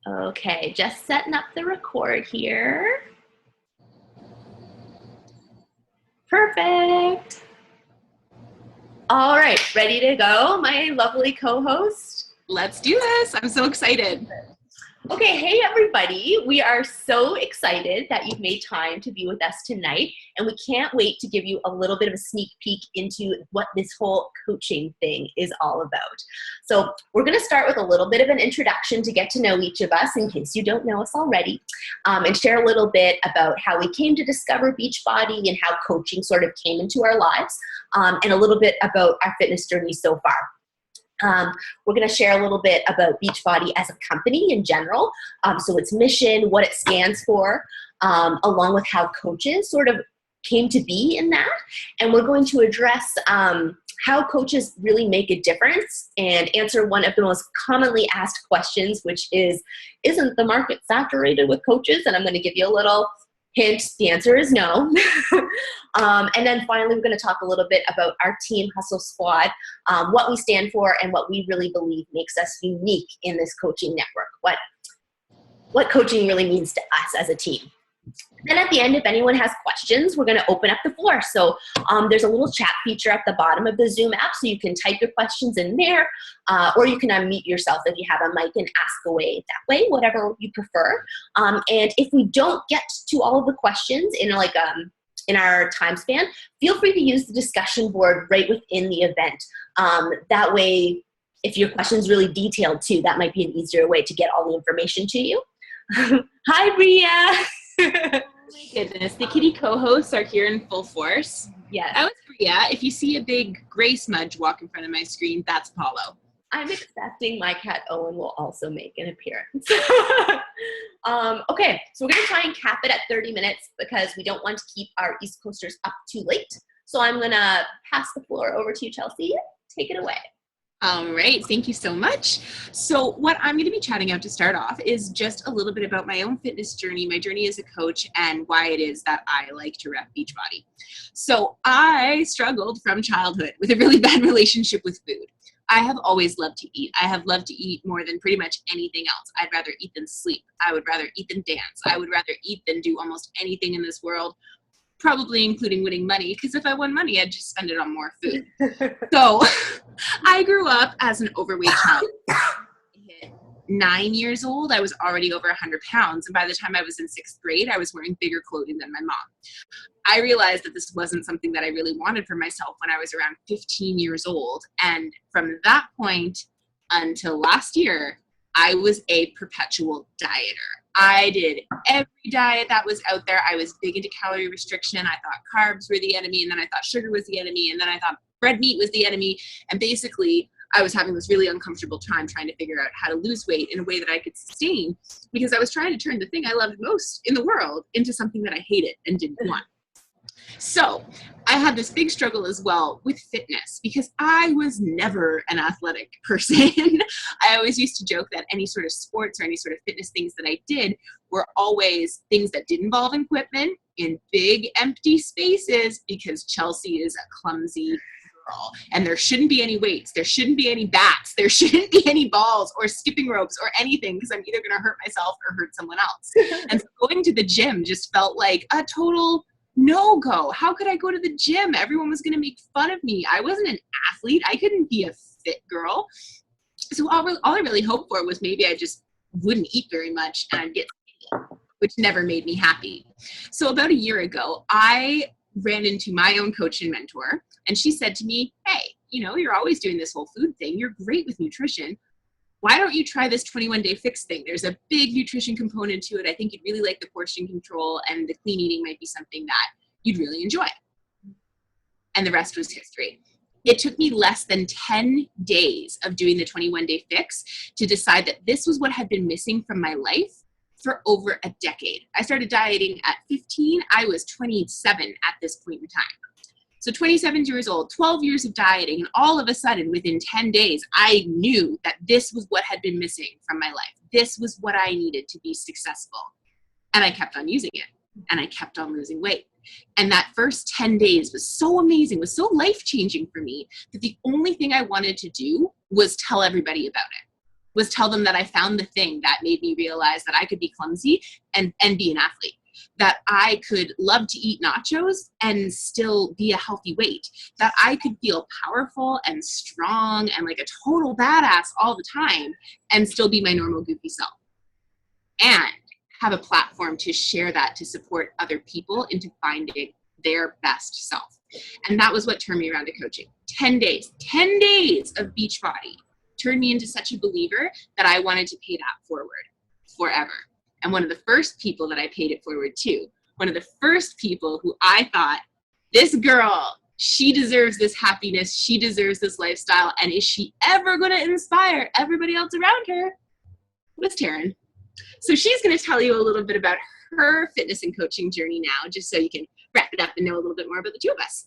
Okay, just setting up the record here. Perfect. All right, ready to go, my lovely co-host? Let's do this. I'm so excited. Okay, hey everybody. We are so excited that you've made time to be with us tonight, and we can't wait to give you a little bit of a sneak peek into what this whole coaching thing is all about. So we're going to start with a little bit of an introduction to get to know each of us, in case you don't know us already, and share a little bit about how we came to discover Beachbody and how coaching sort of came into our lives, and a little bit about our fitness journey so far. We're going to share a little bit about Beachbody as a company in general, so its mission, what it stands for, along with how coaches sort of came to be in that. And we're going to address how coaches really make a difference and answer one of the most commonly asked questions, which is, isn't the market saturated with coaches? And I'm going to give you a little hint. The answer is no. And then finally, we're going to talk a little bit about our team, Hustle Squad, what we stand for, and what we really believe makes us unique in this coaching network, what coaching really means to us as a team. Then at the end, if anyone has questions, we're going to open up the floor. So there's a little chat feature at the bottom of the Zoom app, so you can type your questions in there, or you can unmute yourself if you have a mic and ask away that way, whatever you prefer. And if we don't get to all of the questions in our time span, feel free to use the discussion board right within the event. That way, if your question is really detailed too, that might be an easier way to get all the information to you. Hi, Bria. Oh my goodness, the kitty co-hosts are here in full force. Yes. That was Bria. If you see a big gray smudge walk in front of my screen, that's Paulo. I'm expecting my cat Owen will also make an appearance. Okay, so we're going to try and cap it at 30 minutes because we don't want to keep our East Coasters up too late. So I'm going to pass the floor over to you, Chelsea. Take it away. All right, thank you so much. So what I'm going to be chatting about to start off is just a little bit about my own fitness journey, my journey as a coach, and why it is that I like to rep Beachbody. So I struggled from childhood with a really bad relationship with food. I have always loved to eat. I have loved to eat more than pretty much anything else. I'd rather eat than sleep. I would rather eat than dance. I would rather eat than do almost anything in this world, probably including winning money, because if I won money, I'd just spend it on more food. So I grew up as an overweight child. I hit 9 years old, I was already over 100 pounds. And by the time I was in 6th grade, I was wearing bigger clothing than my mom. I realized that this wasn't something that I really wanted for myself when I was around 15 years old. And from that point until last year, I was a perpetual dieter. I did every diet that was out there. I was big into calorie restriction. I thought carbs were the enemy, and then I thought sugar was the enemy, and then I thought red meat was the enemy. And basically, I was having this really uncomfortable time trying to figure out how to lose weight in a way that I could sustain, because I was trying to turn the thing I loved most in the world into something that I hated and didn't want. So I had this big struggle as well with fitness because I was never an athletic person. I always used to joke that any sort of sports or any sort of fitness things that I did were always things that did involve equipment in big empty spaces, because Chelsea is a clumsy girl and there shouldn't be any weights. There shouldn't be any bats. There shouldn't be any balls or skipping ropes or anything, because I'm either going to hurt myself or hurt someone else. And so going to the gym just felt like a total no-go. How could I go to the gym? Everyone was going to make fun of me. I wasn't an athlete. I couldn't be a fit girl. So all I really hoped for was maybe I just wouldn't eat very much and I'd get skinny, which never made me happy. So about a year ago, I ran into my own coach and mentor, and she said to me, hey, you're always doing this whole food thing. You're great with nutrition. Why don't you try this 21-day fix thing? There's a big nutrition component to it. I think you'd really like the portion control, and the clean eating might be something that you'd really enjoy. And the rest was history. It took me less than 10 days of doing the 21-day fix to decide that this was what had been missing from my life for over a decade. I started dieting at 15. I was 27 at this point in time. So 27 years old, 12 years of dieting, and all of a sudden, within 10 days, I knew that this was what had been missing from my life. This was what I needed to be successful. And I kept on using it, and I kept on losing weight. And that first 10 days was so amazing, was so life-changing for me, that the only thing I wanted to do was tell everybody about it. was tell them that I found the thing that made me realize that I could be clumsy and be an athlete, that I could love to eat nachos and still be a healthy weight, that I could feel powerful and strong and like a total badass all the time and still be my normal goofy self, and have a platform to share that, to support other people into finding their best self. And that was what turned me around to coaching. 10 days of Beachbody turned me into such a believer that I wanted to pay that forward forever. And one of the first people that I paid it forward to, one of the first people who I thought, this girl, she deserves this happiness, she deserves this lifestyle, and is she ever going to inspire everybody else around her, was Taryn. So she's going to tell you a little bit about her fitness and coaching journey now, just so you can wrap it up and know a little bit more about the two of us.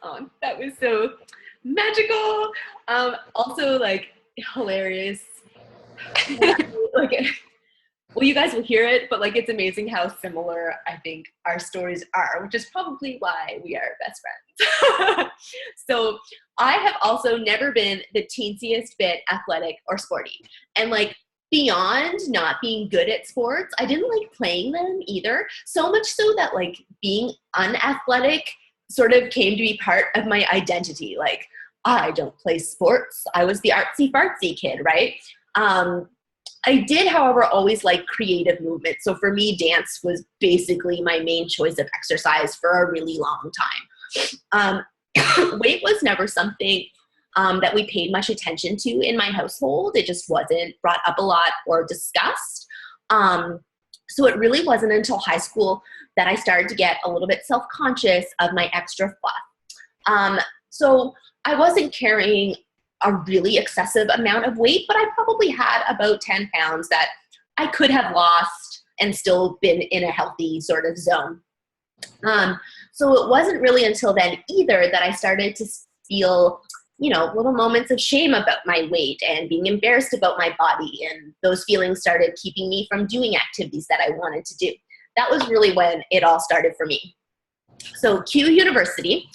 Oh, that was so magical. Also, like, hilarious. Like, well, you guys will hear it, but like, it's amazing how similar I think our stories are, which is probably why we are best friends. So I have also never been the teensiest bit athletic or sporty. And like, beyond not being good at sports, I didn't like playing them either. So much so that like being unathletic sort of came to be part of my identity. Like, I don't play sports. I was the artsy fartsy kid, right? I did, however, always like creative movement. So for me, dance was basically my main choice of exercise for a really long time. Weight was never something that we paid much attention to in my household. It just wasn't brought up a lot or discussed. So it really wasn't until high school that I started to get a little bit self-conscious of my extra fluff. So I wasn't carrying a really excessive amount of weight, but I probably had about 10 pounds that I could have lost and still been in a healthy sort of zone. So it wasn't really until then either that I started to feel, little moments of shame about my weight and being embarrassed about my body. And those feelings started keeping me from doing activities that I wanted to do. That was really when it all started for me. So Q University,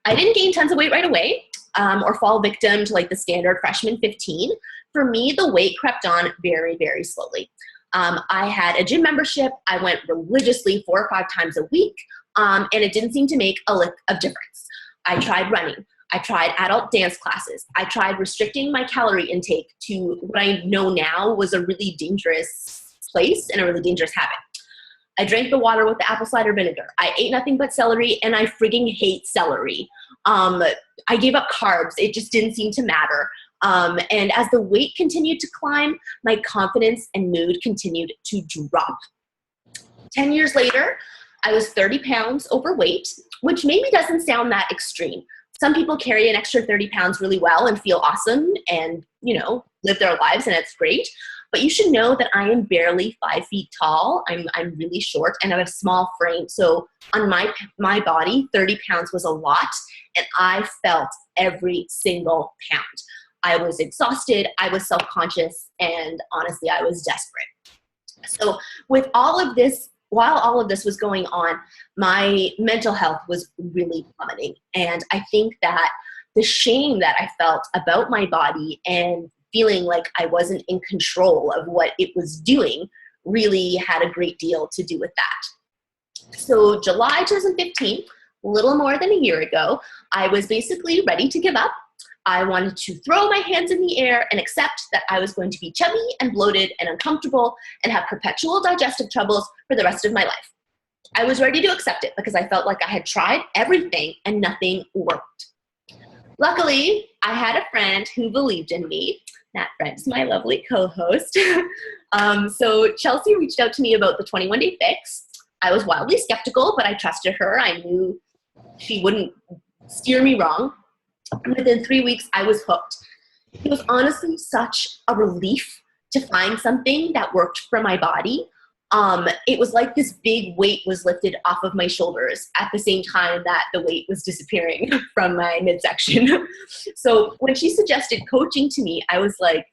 I didn't gain tons of weight right away or fall victim to like the standard freshman 15. For me, the weight crept on very, very slowly. I had a gym membership. I went religiously 4 or 5 times a week, and it didn't seem to make a lick of difference. I tried running. I tried adult dance classes. I tried restricting my calorie intake to what I know now was a really dangerous place and a really dangerous habit. I drank the water with the apple cider vinegar. I ate nothing but celery, and I frigging hate celery. I gave up carbs. It just didn't seem to matter. And as the weight continued to climb, my confidence and mood continued to drop. 10 years later, I was 30 pounds overweight, which maybe doesn't sound that extreme. Some people carry an extra 30 pounds really well and feel awesome and, live their lives, and it's great. But you should know that I am barely 5 feet tall. I'm really short and I have a small frame. So on my body, 30 pounds was a lot, and I felt every single pound. I was exhausted, I was self-conscious, and honestly, I was desperate. So with all of this, while all of this was going on, my mental health was really plummeting. And I think that the shame that I felt about my body and feeling like I wasn't in control of what it was doing really had a great deal to do with that. So July 2015, a little more than a year ago, I was basically ready to give up. I wanted to throw my hands in the air and accept that I was going to be chubby and bloated and uncomfortable and have perpetual digestive troubles for the rest of my life. I was ready to accept it because I felt like I had tried everything and nothing worked. Luckily, I had a friend who believed in me. That friend is my lovely co-host. So Chelsea reached out to me about the 21-day fix. I was wildly skeptical, but I trusted her. I knew she wouldn't steer me wrong. And within 3 weeks, I was hooked. It was honestly such a relief to find something that worked for my body. It was like this big weight was lifted off of my shoulders at the same time that the weight was disappearing from my midsection. So when she suggested coaching to me, I was like,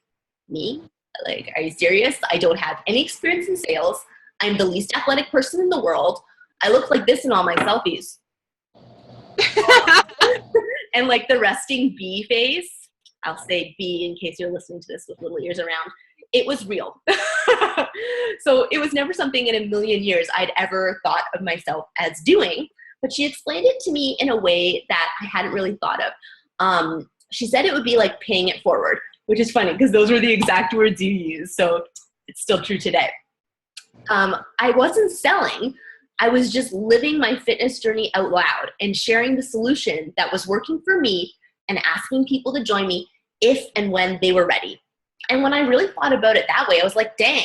me? Like, are you serious? I don't have any experience in sales. I'm the least athletic person in the world. I look like this in all my selfies. And like the resting bee face. I'll say B in case you're listening to this with little ears around. It was real. So it was never something in a million years I'd ever thought of myself as doing, but she explained it to me in a way that I hadn't really thought of. She said it would be like paying it forward, which is funny because those were the exact words you used. So it's still true today. I wasn't selling. I was just living my fitness journey out loud and sharing the solution that was working for me and asking people to join me if and when they were ready. And when I really thought about it that way, I was like, dang,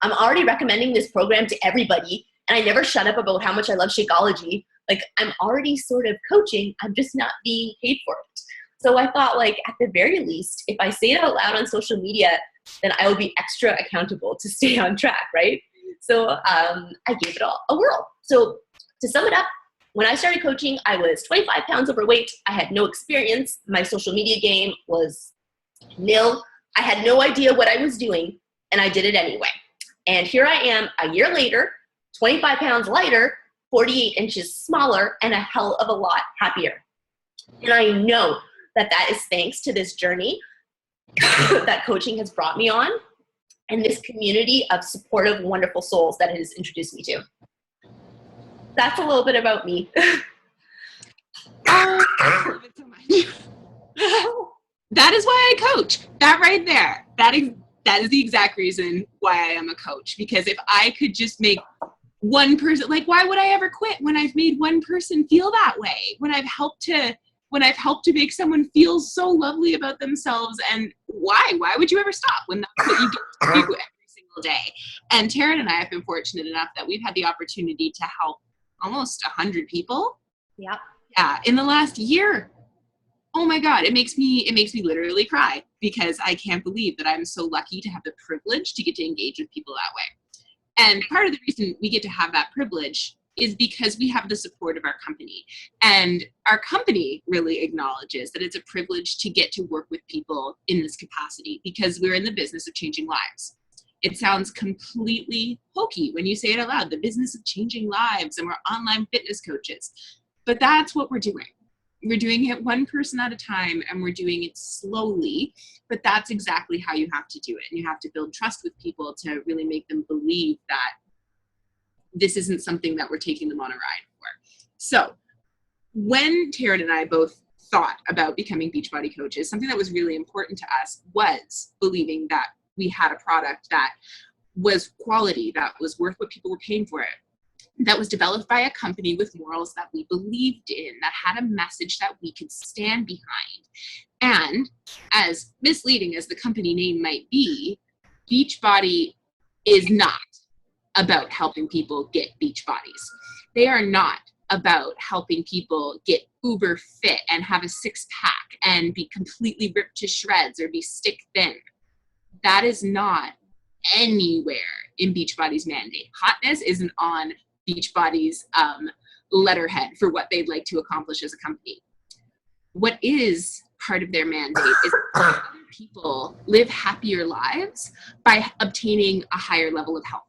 I'm already recommending this program to everybody. And I never shut up about how much I love Shakeology. Like, I'm already sort of coaching. I'm just not being paid for it. So I thought, like, at the very least, if I say it out loud on social media, then I will be extra accountable to stay on track, right? So I gave it all a whirl. So to sum it up, when I started coaching, I was 25 pounds overweight. I had no experience. My social media game was nil. I had no idea what I was doing, and I did it anyway. And here I am a year later, 25 pounds lighter, 48 inches smaller, and a hell of a lot happier. And I know that that is thanks to this journey that coaching has brought me on and this community of supportive, wonderful souls that it has introduced me to. That's a little bit about me. I love it so much. That is why I coach. That right there. That is the exact reason why I am a coach. Because if I could just make one person, like, why would I ever quit when I've made one person feel that way? When I've helped to make someone feel so lovely about themselves, and why would you ever stop when that's what you get to do every single day? And Taryn and I have been fortunate enough that we've had the opportunity to help almost 100 people. Yeah. Yeah. In the last year. Oh my God, it makes me literally cry because I can't believe that I'm so lucky to have the privilege to get to engage with people that way. And part of the reason we get to have that privilege is because we have the support of our company. And our company really acknowledges that it's a privilege to get to work with people in this capacity because we're in the business of changing lives. It sounds completely hokey when you say it out loud, the business of changing lives, and we're online fitness coaches. But that's what we're doing. We're doing it one person at a time, and we're doing it slowly, but that's exactly how you have to do it. And you have to build trust with people to really make them believe that this isn't something that we're taking them on a ride for. So when Taryn and I both thought about becoming Beachbody coaches, something that was really important to us was believing that we had a product that was quality, that was worth what people were paying for it, that was developed by a company with morals that we believed in, that had a message that we could stand behind. And as misleading as the company name might be, Beachbody is not about helping people get beach bodies. They are not about helping people get uber fit and have a six pack and be completely ripped to shreds or be stick thin. That is not anywhere in Beachbody's mandate. Hotness isn't on Beachbody's letterhead for what they'd like to accomplish as a company. What is part of their mandate is that people live happier lives by obtaining a higher level of health.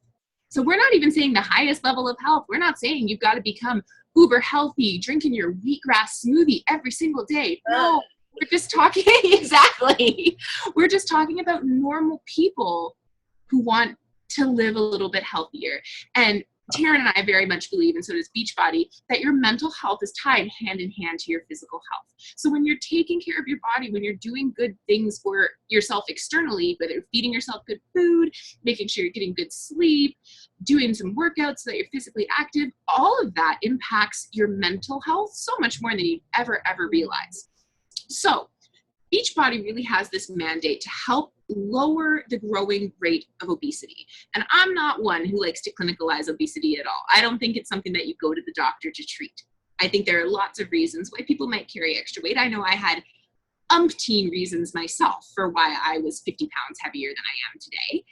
So we're not even saying the highest level of health. We're not saying you've got to become uber healthy, drinking your wheatgrass smoothie every single day. No, we're just talking, exactly. We're just talking about normal people who want to live a little bit healthier. And Taryn and I very much believe, and so does Beachbody, that your mental health is tied hand in hand to your physical health. So when you're taking care of your body, when you're doing good things for yourself externally, whether feeding yourself good food, making sure you're getting good sleep, doing some workouts so that you're physically active, all of that impacts your mental health so much more than you ever realize. So Beachbody really has this mandate to help lower the growing rate of obesity. And I'm not one who likes to clinicalize obesity at all. I don't think it's something that you go to the doctor to treat. I think there are lots of reasons why people might carry extra weight. I know I had umpteen reasons myself for why I was 50 pounds heavier than I am today.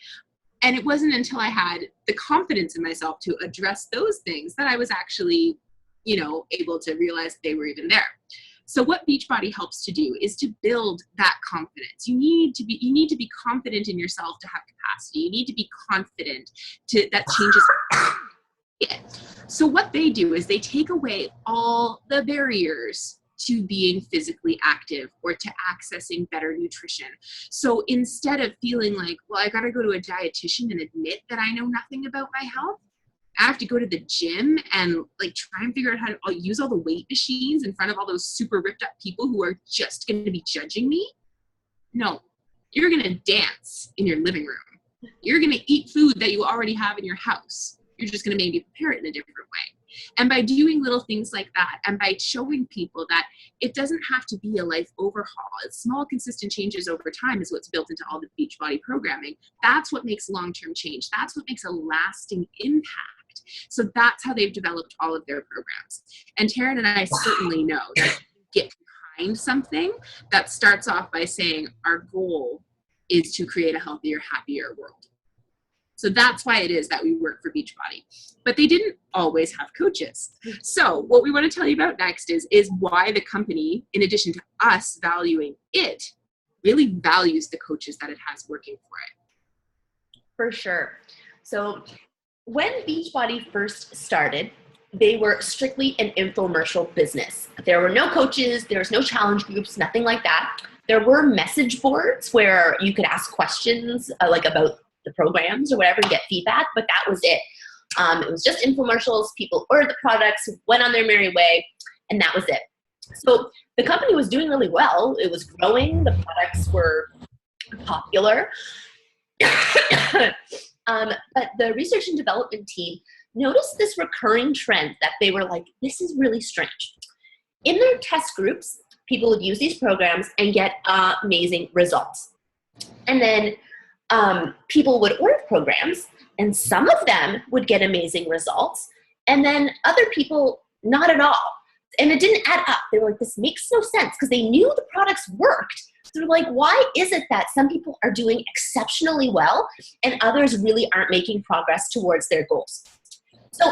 And it wasn't until I had the confidence in myself to address those things that I was actually, able to realize they were even there. So what Beachbody helps to do is to build that confidence. You need to be confident in yourself to have capacity. You need to be confident that changes it. So what they do is they take away all the barriers to being physically active or to accessing better nutrition. So instead of feeling like, well, I got to go to a dietitian and admit that I know nothing about my health, I have to go to the gym and like try and figure out how to use all the weight machines in front of all those super ripped up people who are just going to be judging me. No, you're going to dance in your living room. You're going to eat food that you already have in your house. You're just going to maybe prepare it in a different way. And by doing little things like that, and by showing people that it doesn't have to be a life overhaul, small consistent changes over time is what's built into all the Beachbody programming. That's what makes long-term change. That's what makes a lasting impact. So that's how they've developed all of their programs. And Taryn and I certainly know that get behind something that starts off by saying our goal is to create a healthier, happier world. So that's why it is that we work for Beachbody. But they didn't always have coaches. So what we want to tell you about next is why the company, in addition to us valuing it, really values the coaches that it has working for it. For sure. So when Beachbody first started, they were strictly an infomercial business. There were no coaches, there was no challenge groups, nothing like that. There were message boards where you could ask questions like about the programs or whatever and get feedback, but that was it. It was just infomercials. People ordered the products, went on their merry way, and that was it. So the company was doing really well. It was growing. The products were popular. But the research and development team noticed this recurring trend that they were like, this is really strange. In their test groups, people would use these programs and get amazing results. And then people would order programs, and some of them would get amazing results, and then other people, not at all. And it didn't add up. They were like, this makes no sense, because they knew the products worked. So they're like, why is it that some people are doing exceptionally well and others really aren't making progress towards their goals? So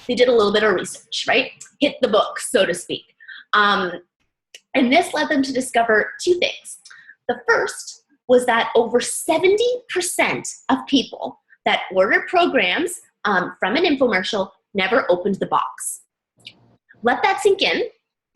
they did a little bit of research, right? Hit the book, so to speak. And this led them to discover two things. The first was that over 70% of people that ordered programs from an infomercial never opened the box. Let that sink in.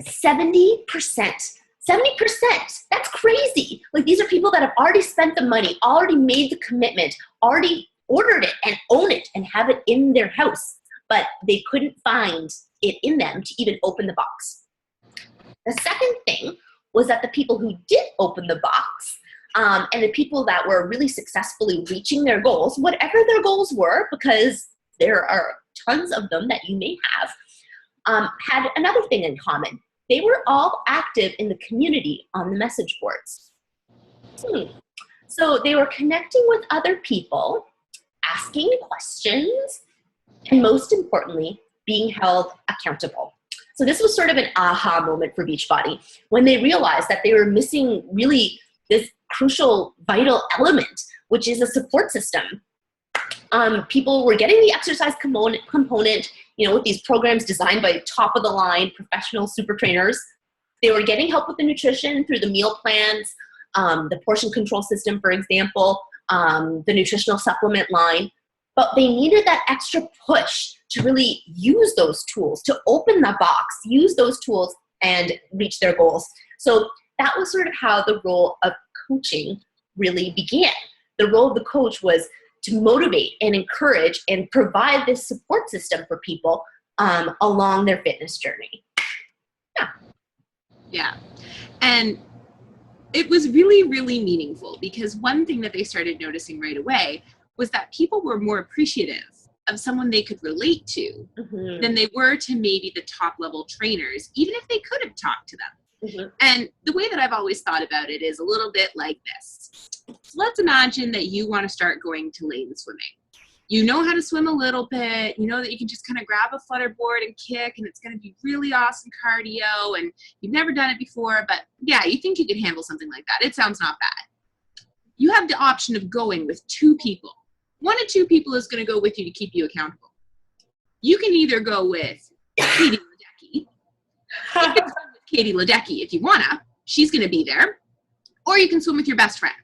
70%. 70%. That's crazy. Like, these are people that have already spent the money, already made the commitment, already ordered it and own it and have it in their house, but they couldn't find it in them to even open the box. The second thing was that the people who did open the box and the people that were really successfully reaching their goals, whatever their goals were, because there are tons of them that you may have, had another thing in common. They were all active in the community on the message boards. So they were connecting with other people, asking questions, and most importantly, being held accountable. So this was sort of an aha moment for Beachbody when they realized that they were missing really this crucial, vital element, which is a support system. People were getting the exercise component, with these programs designed by top-of-the-line professional super trainers. They were getting help with the nutrition through the meal plans, the portion control system, for example, the nutritional supplement line. But they needed that extra push to really use those tools, to open the box, use those tools, and reach their goals. So that was sort of how the role of coaching really began. The role of the coach was to motivate and encourage and provide this support system for people along their fitness journey. Yeah. And it was really, really meaningful, because one thing that they started noticing right away was that people were more appreciative of someone they could relate to than they were to maybe the top level trainers, even if they could have talked to them. And the way that I've always thought about it is a little bit like this. So let's imagine that you want to start going to lane swimming. You know how to swim a little bit. You know that you can just kind of grab a flutter board and kick, and it's going to be really awesome cardio, and you've never done it before, but yeah, you think you could handle something like that. It sounds not bad. You have the option of going with two people. One of two people is going to go with you to keep you accountable. You can either go with Katie Ledecky. You can swim with Katie Ledecky if you want to. She's going to be there. Or you can swim with your best friend.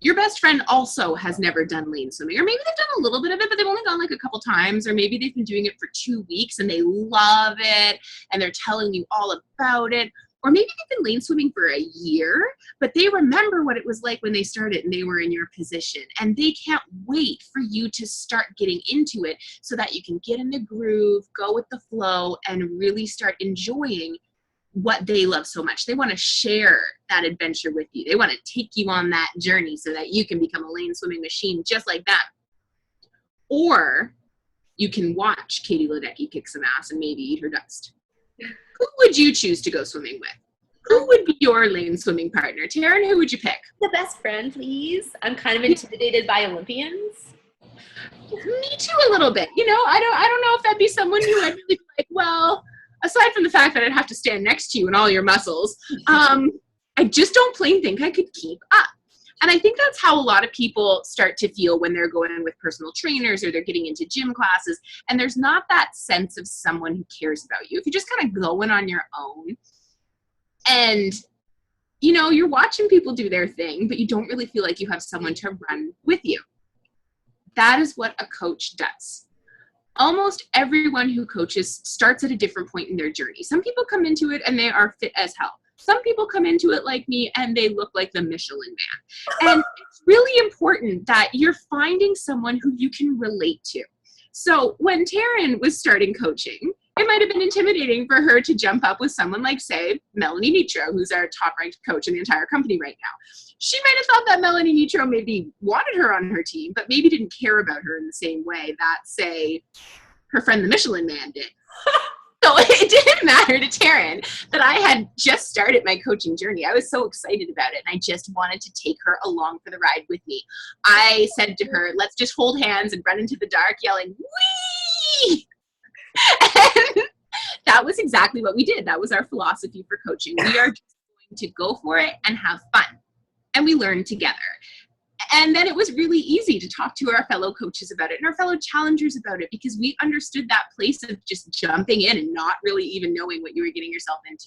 Your best friend also has never done lane swimming, or maybe they've done a little bit of it, but they've only gone like a couple times, or maybe they've been doing it for 2 weeks and they love it and they're telling you all about it. or maybe they've been lane swimming for a year, but they remember what it was like when they started and they were in your position, and they can't wait for you to start getting into it so that you can get in the groove, go with the flow, and really start enjoying what they love so much. They want to share that adventure with you. They want to take you on that journey so that you can become a lane swimming machine just like that. Or you can watch Katie Ledecky kick some ass and maybe eat her dust. Who would you choose to go swimming with? Who would be your lane swimming partner? Taryn, who would you pick? The best friend, please. I'm kind of intimidated by Olympians. Me too, a little bit. You know, I don't know if that'd be someone who I'd really be like, well, aside from the fact that I'd have to stand next to you and all your muscles, I just don't plain think I could keep up. And I think that's how a lot of people start to feel when they're going with personal trainers or they're getting into gym classes. And there's not that sense of someone who cares about you. If you're just kind of going on your own and, you know, you're watching people do their thing, but you don't really feel like you have someone to run with you. That is what a coach does. Almost everyone who coaches starts at a different point in their journey. Some people come into it and they are fit as hell. Some people come into it like me and they look like the Michelin Man. And it's really important that you're finding someone who you can relate to. So when Taryn was starting coaching, it might have been intimidating for her to jump up with someone like, say, Melanie Nitro, who's our top-ranked coach in the entire company right now. She might have thought that Melanie Nitro maybe wanted her on her team, but maybe didn't care about her in the same way that, say, her friend the Michelin Man did. So it didn't matter to Taryn that I had just started my coaching journey. I was so excited about it, and I just wanted to take her along for the ride with me. I said to her, let's just hold hands and run into the dark yelling, whee! And that was exactly what we did. That was our philosophy for coaching. We are just going to go for it and have fun. And we learned together. And then it was really easy to talk to our fellow coaches about it and our fellow challengers about it, because we understood that place of just jumping in and not really even knowing what you were getting yourself into.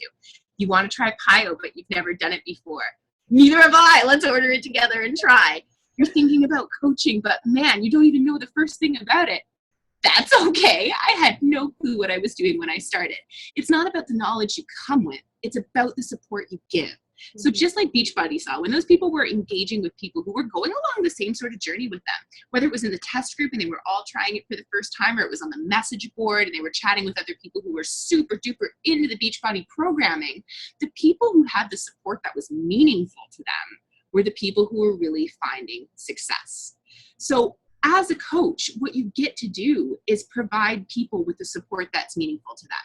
You want to try PIO, but you've never done it before. Neither have I. Let's order it together and try. You're thinking about coaching, but man, you don't even know the first thing about it. That's okay. I had no clue what I was doing when I started. It's not about the knowledge you come with. It's about the support you give. So just like Beachbody saw, when those people were engaging with people who were going along the same sort of journey with them, whether it was in the test group and they were all trying it for the first time, or it was on the message board and they were chatting with other people who were super duper into the Beachbody programming, the people who had the support that was meaningful to them were the people who were really finding success. So as a coach, what you get to do is provide people with the support that's meaningful to them.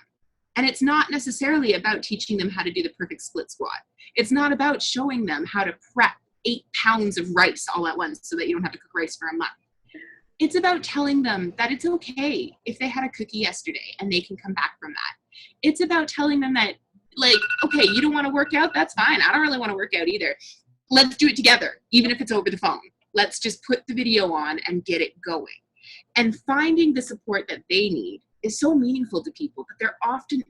And it's not necessarily about teaching them how to do the perfect split squat. It's not about showing them how to prep 8 pounds of rice all at once so that you don't have to cook rice for a month. It's about telling them that it's okay if they had a cookie yesterday and they can come back from that. It's about telling them that, like, okay, you don't want to work out? That's fine. I don't really want to work out either. Let's do it together, even if it's over the phone. Let's just put the video on and get it going. And finding the support that they need is so meaningful to people, but they're often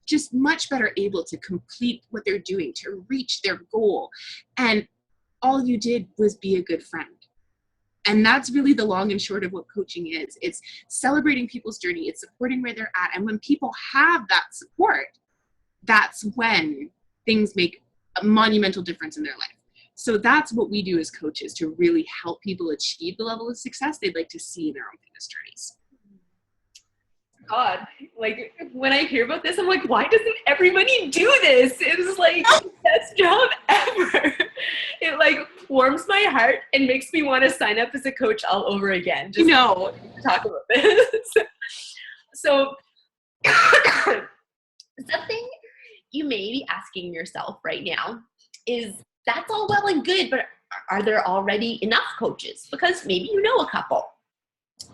just much better able to complete what they're doing, to reach their goal. And all you did was be a good friend. And that's really the long and short of what coaching is. It's celebrating people's journey. It's supporting where they're at. And when people have that support, that's when things make a monumental difference in their life. So that's what we do as coaches, to really help people achieve the level of success they'd like to see in their own fitness journeys. God, like when I hear about this, I'm like, why doesn't everybody do this? It's like the best job ever. It like warms my heart and makes me want to sign up as a coach all over again. Just to talk about this. So something you may be asking yourself right now is, that's all well and good, but are there already enough coaches? Because maybe you know a couple.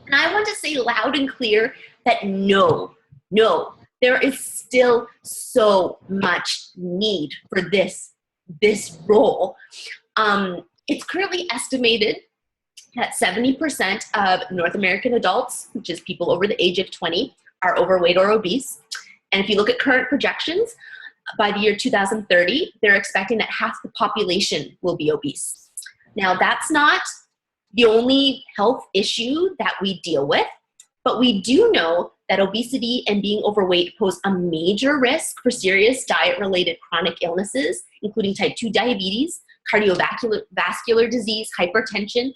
And I want to say loud and clear that no, there is still so much need for this role. It's currently estimated that 70% of North American adults, which is people over the age of 20, are overweight or obese. And if you look at current projections, by the year 2030, they're expecting that half the population will be obese. Now, that's not the only health issue that we deal with, but we do know that obesity and being overweight pose a major risk for serious diet-related chronic illnesses, including type 2 diabetes, cardiovascular disease, hypertension,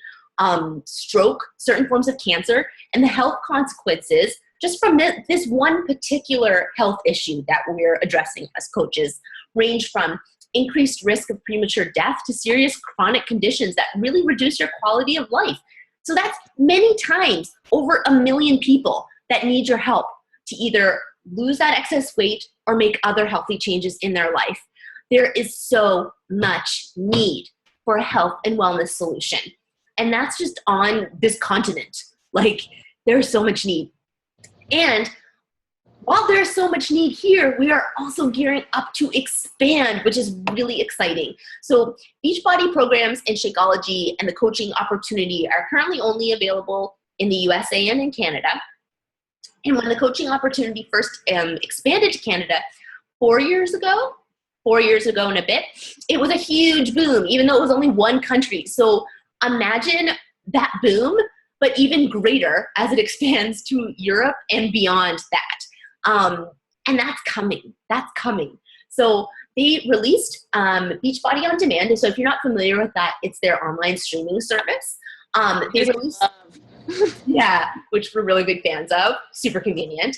stroke, certain forms of cancer, and the health consequences just from this one particular health issue that we're addressing as coaches range from increased risk of premature death to serious chronic conditions that really reduce your quality of life. So that's many times over 1 million people that need your help to either lose that excess weight or make other healthy changes in their life. There is so much need for a health and wellness solution. And that's just on this continent. Like, there's so much need. And while there's so much need here, we are also gearing up to expand, which is really exciting. So Beachbody programs in Shakeology and the coaching opportunity are currently only available in the USA and in Canada. And when the coaching opportunity first expanded to Canada 4 years ago and a bit, it was a huge boom, even though it was only one country. So imagine that boom, but even greater as it expands to Europe and beyond that. And that's coming. So they released Beachbody On Demand. And so if you're not familiar with that, it's their online streaming service. They released, yeah, which we're really big fans of, super convenient.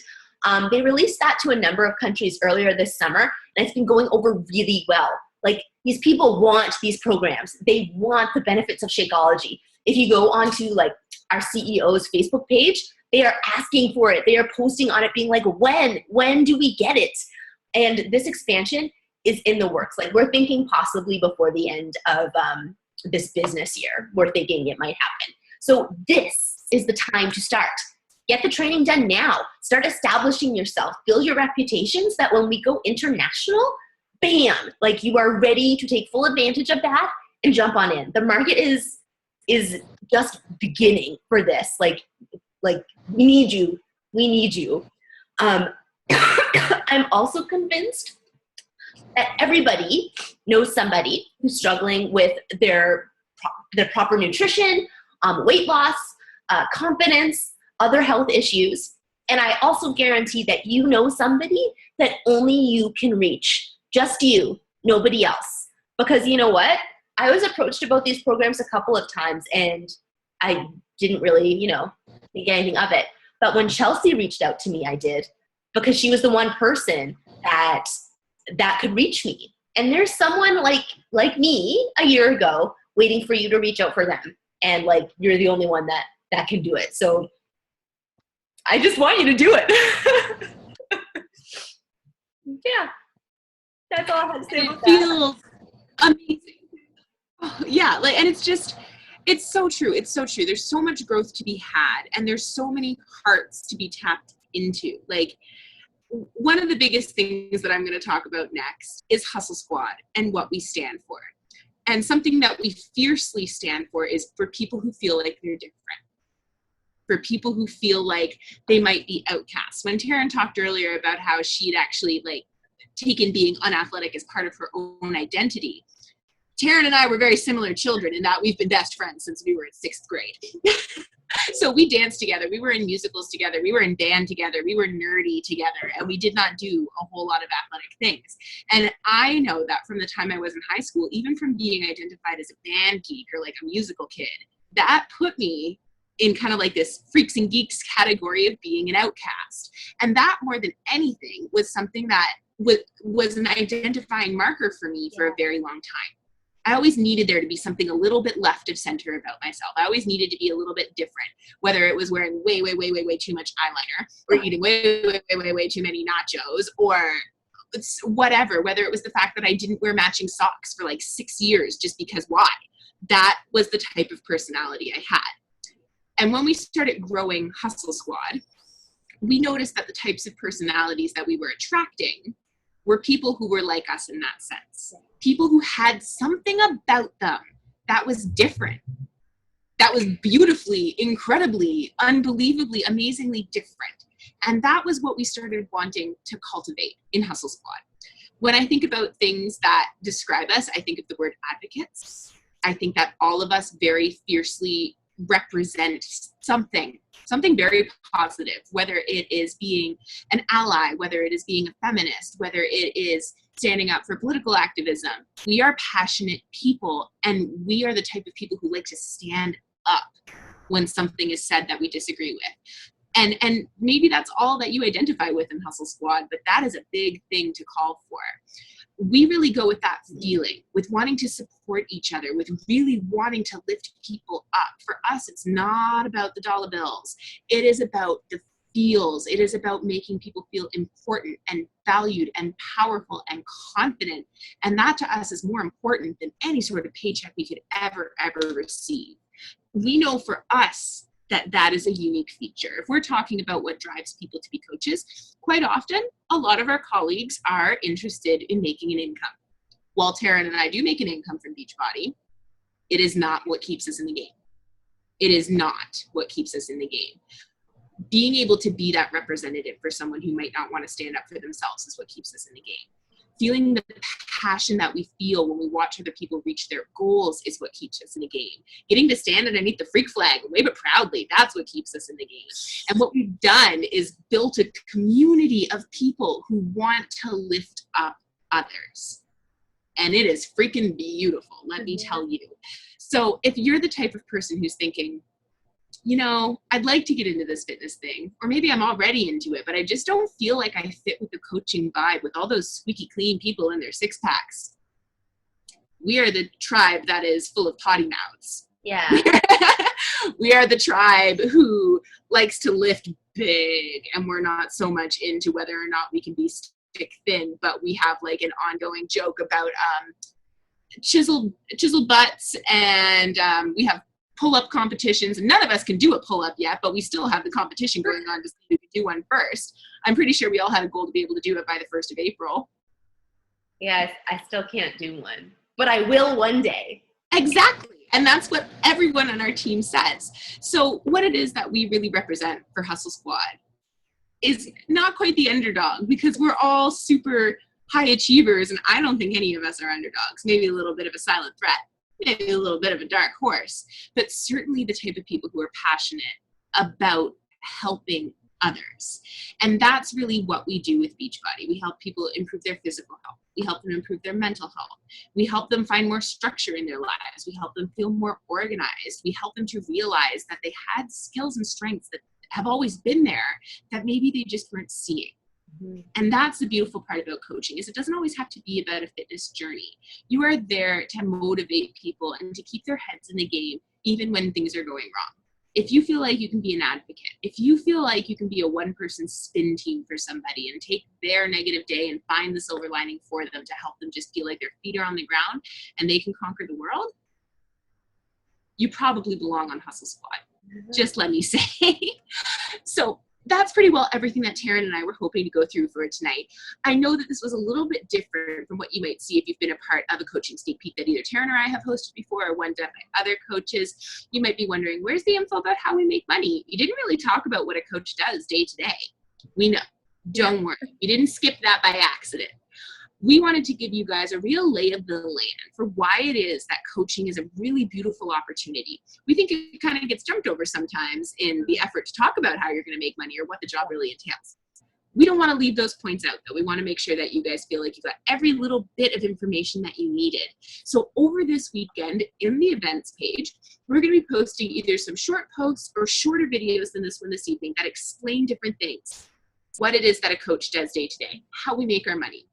They released that to a number of countries earlier this summer, and it's been going over really well. Like, these people want these programs. They want the benefits of Shakeology. If you go onto like our CEO's Facebook page, they are asking for it. They are posting on it being like, when do we get it? And this expansion is in the works. Like, we're thinking possibly before the end of this business year. We're thinking it might happen. So this is the time to start. Get the training done now. Start establishing yourself. Build your reputation so that when we go international, bam, like, you are ready to take full advantage of that and jump on in. The market is just beginning for this. Like we need you. I'm also convinced that everybody knows somebody who's struggling with their proper nutrition, weight loss, confidence, other health issues. And I also guarantee that you know somebody that only you can reach. Just you, nobody else. Because you know what? I was approached about these programs a couple of times and I didn't really, think anything of it. But when Chelsea reached out to me, I did, because she was the one person that could reach me. And there's someone like me a year ago waiting for you to reach out for them. And like, you're the only one that can do it. So I just want you to do it. Yeah. That's all I had to say about that. It feels amazing. Oh, yeah, and it's so true. It's so true. There's so much growth to be had, and there's so many hearts to be tapped into. Like, one of the biggest things that I'm going to talk about next is Hustle Squad and what we stand for. And something that we fiercely stand for is for people who feel like they're different, for people who feel like they might be outcasts. When Taryn talked earlier about how she'd actually taken being unathletic as part of her own identity, Taryn and I were very similar children in that we've been best friends since we were in 6th grade. So we danced together. We were in musicals together. We were in band together. We were nerdy together. And we did not do a whole lot of athletic things. And I know that from the time I was in high school, even from being identified as a band geek or like a musical kid, that put me in kind of like this freaks and geeks category of being an outcast. And that, more than anything, was something that was an identifying marker for me for a very long time. I always needed there to be something a little bit left of center about myself. I always needed to be a little bit different, whether it was wearing way too much eyeliner, or eating way too many nachos, or whatever, whether it was the fact that I didn't wear matching socks for like 6 years just because why? That was the type of personality I had. And when we started growing Hustle Squad, we noticed that the types of personalities that we were attracting were people who were like us in that sense. People who had something about them that was different, that was beautifully, incredibly, unbelievably, amazingly different. And that was what we started wanting to cultivate in Hustle Squad. When I think about things that describe us, I think of the word advocates. I think that all of us very fiercely represent something very positive, whether it is being an ally, whether it is being a feminist, whether it is standing up for political activism. We are passionate people, and we are the type of people who like to stand up when something is said that we disagree with. And maybe that's all that you identify with in Hustle Squad, but that is a big thing to call for. We really go with that feeling, with wanting to support each other, with really wanting to lift people up. For us, it's not about the dollar bills. It is about the feels. It is about making people feel important and valued and powerful and confident. And that to us is more important than any sort of paycheck we could ever receive. We know for us that is a unique feature. If we're talking about what drives people to be coaches, quite often, a lot of our colleagues are interested in making an income. While Taryn and I do make an income from Beachbody, it is not what keeps us in the game. It is not what keeps us in the game. Being able to be that representative for someone who might not want to stand up for themselves is what keeps us in the game. Feeling the passion that we feel when we watch other people reach their goals is what keeps us in the game. Getting to stand underneath the freak flag and wave it proudly, that's what keeps us in the game. And what we've done is built a community of people who want to lift up others. And it is freaking beautiful, let me tell you. So if you're the type of person who's thinking, you know, I'd like to get into this fitness thing, or maybe I'm already into it, but I just don't feel like I fit with the coaching vibe with all those squeaky clean people in their six packs. We are the tribe that is full of potty mouths. Yeah. We are the tribe who likes to lift big, and we're not so much into whether or not we can be stick thin, but we have like an ongoing joke about chiseled butts, and we have pull-up competitions, and none of us can do a pull-up yet, but we still have the competition going on to see who can do one first. I'm pretty sure we all had a goal to be able to do it by the 1st of April. Yes, I still can't do one, but I will one day. Exactly. And that's what everyone on our team says. So what it is that we really represent for Hustle Squad is not quite the underdog, because we're all super high achievers, and I don't think any of us are underdogs. Maybe a little bit of a silent threat, maybe a little bit of a dark horse, but certainly the type of people who are passionate about helping others. And that's really what we do with Beachbody. We help people improve their physical health. We help them improve their mental health. We help them find more structure in their lives. We help them feel more organized. We help them to realize that they had skills and strengths that have always been there that maybe they just weren't seeing. And that's the beautiful part about coaching, is it doesn't always have to be about a fitness journey. You are there to motivate people and to keep their heads in the game, even when things are going wrong. If you feel like you can be an advocate, if you feel like you can be a one-person spin team for somebody and take their negative day and find the silver lining for them to help them just feel like their feet are on the ground and they can conquer the world, you probably belong on Hustle Squad. Just let me say. So that's pretty well everything that Taryn and I were hoping to go through for tonight. I know that this was a little bit different from what you might see if you've been a part of a coaching sneak peek that either Taryn or I have hosted before, or one done by other coaches. You might be wondering, where's the info about how we make money? You didn't really talk about what a coach does day to day. We know. Don't worry. You didn't skip that by accident. We wanted to give you guys a real lay of the land for why it is that coaching is a really beautiful opportunity. We think it kind of gets jumped over sometimes in the effort to talk about how you're going to make money or what the job really entails. We don't want to leave those points out, though. We want to make sure that you guys feel like you've got every little bit of information that you needed. So over this weekend, in the events page, we're going to be posting either some short posts or shorter videos than this one this evening that explain different things. What it is that a coach does day to day, how we make our money,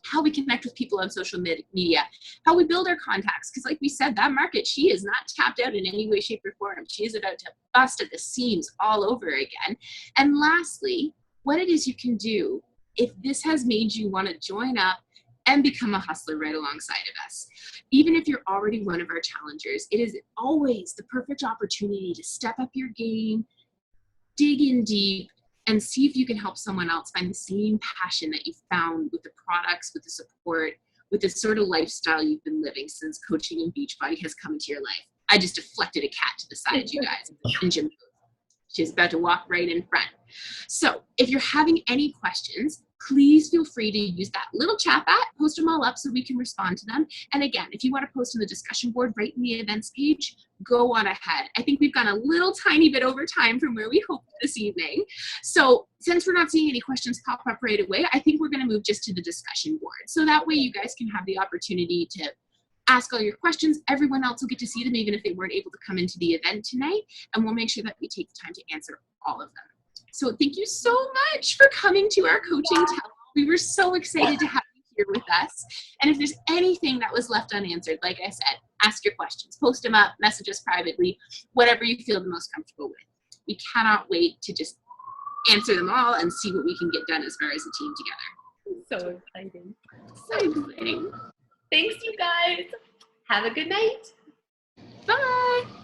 how we connect with people on social media, how we build our contacts. Because like we said, that market, she is not tapped out in any way, shape, or form. She is about to bust at the seams all over again. And lastly, what it is you can do if this has made you want to join up and become a hustler right alongside of us. Even if you're already one of our challengers, it is always the perfect opportunity to step up your game, dig in deep, and see if you can help someone else find the same passion that you found with the products, with the support, with the sort of lifestyle you've been living since coaching and Beachbody has come into your life. I just deflected a cat to the side, you guys. She's about to walk right in front. So if you're having any questions, please feel free to use that little chat bot, post them all up so we can respond to them. And again, if you want to post on the discussion board right in the events page, go on ahead. I think we've gone a little tiny bit over time from where we hoped this evening. So since we're not seeing any questions pop up right away, I think we're going to move just to the discussion board. So that way you guys can have the opportunity to ask all your questions. Everyone else will get to see them even if they weren't able to come into the event tonight. And we'll make sure that we take the time to answer all of them. So thank you so much for coming to our coaching tell. We were so excited to have you here with us. And if there's anything that was left unanswered, like I said, ask your questions, post them up, message us privately, whatever you feel the most comfortable with. We cannot wait to just answer them all and see what we can get done as far as a team together. So exciting. So exciting. Thanks, you guys. Have a good night. Bye.